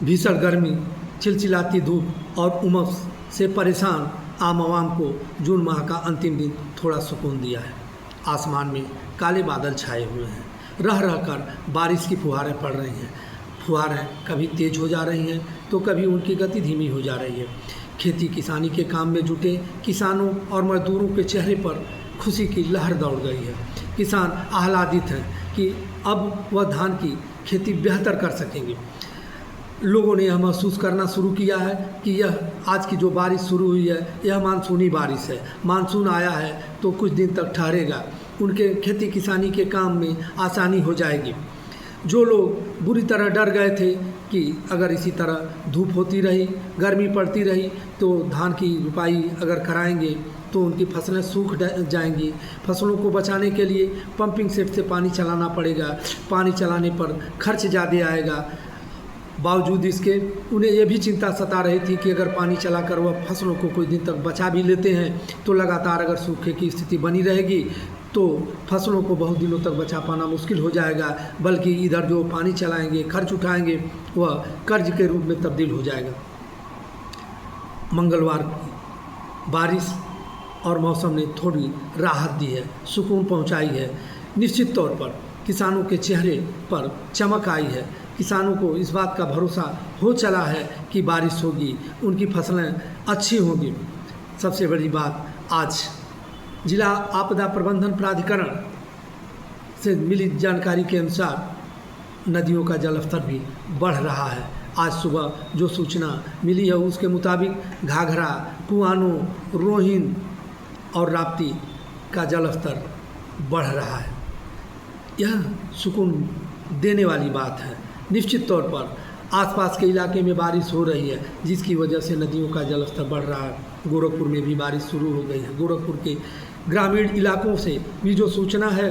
भीषण गर्मी, चिलचिलाती धूप और उमस से परेशान आम आवाम को जून माह का अंतिम दिन थोड़ा सुकून दिया है। आसमान में काले बादल छाए हुए हैं, रह रह कर बारिश की फुहारें पड़ रही हैं। फुहारें कभी तेज हो जा रही हैं तो कभी उनकी गति धीमी हो जा रही है। खेती किसानी के काम में जुटे किसानों और मजदूरों के चेहरे पर खुशी की लहर दौड़ गई है। किसान आह्लादित हैं कि अब वह धान की खेती बेहतर कर सकेंगे। लोगों ने यह महसूस करना शुरू किया है कि यह आज की जो बारिश शुरू हुई है यह मानसूनी बारिश है। मानसून आया है तो कुछ दिन तक ठहरेगा, उनके खेती किसानी के काम में आसानी हो जाएगी। जो लोग बुरी तरह डर गए थे कि अगर इसी तरह धूप होती रही, गर्मी पड़ती रही तो धान की रुपाई अगर कराएंगे तो उनकी फसलें सूख जाएंगी। फसलों को बचाने के लिए पंपिंग सेट से पानी चलाना पड़ेगा, पानी चलाने पर खर्च ज़्यादा आएगा। बावजूद इसके उन्हें यह भी चिंता सता रही थी कि अगर पानी चलाकर वह फसलों को कुछ दिन तक बचा भी लेते हैं तो लगातार अगर सूखे की स्थिति बनी रहेगी तो फसलों को बहुत दिनों तक बचा पाना मुश्किल हो जाएगा, बल्कि इधर जो पानी चलाएंगे, खर्च उठाएंगे, वह कर्ज के रूप में तब्दील हो जाएगा। मंगलवार की बारिश और मौसम ने थोड़ी राहत दी है, सुकून पहुंचाई है। निश्चित तौर पर किसानों के चेहरे पर चमक आई है। किसानों को इस बात का भरोसा हो चला है कि बारिश होगी, उनकी फसलें अच्छी होंगी। सबसे बड़ी बात, आज जिला आपदा प्रबंधन प्राधिकरण से मिली जानकारी के अनुसार नदियों का जलस्तर भी बढ़ रहा है। आज सुबह जो सूचना मिली है उसके मुताबिक घाघरा, कुआनो, रोहिन और राप्ती का जलस्तर बढ़ रहा है। यह सुकून देने वाली बात है। निश्चित तौर पर आसपास के इलाके में बारिश हो रही है जिसकी वजह से नदियों का जलस्तर बढ़ रहा है। गोरखपुर में भी बारिश शुरू हो गई है। गोरखपुर के ग्रामीण इलाकों से भी जो सूचना है,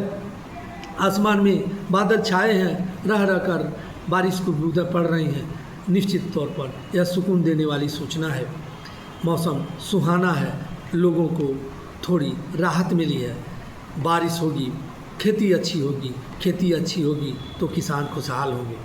आसमान में बादल छाए हैं, रह रह कर बारिश की बूंदें पड़ रही हैं। निश्चित तौर पर यह सुकून देने वाली सूचना है। मौसम सुहाना है, लोगों को थोड़ी राहत मिली है। बारिश होगी, खेती अच्छी होगी, खेती अच्छी होगी तो किसान खुशहाल होंगे।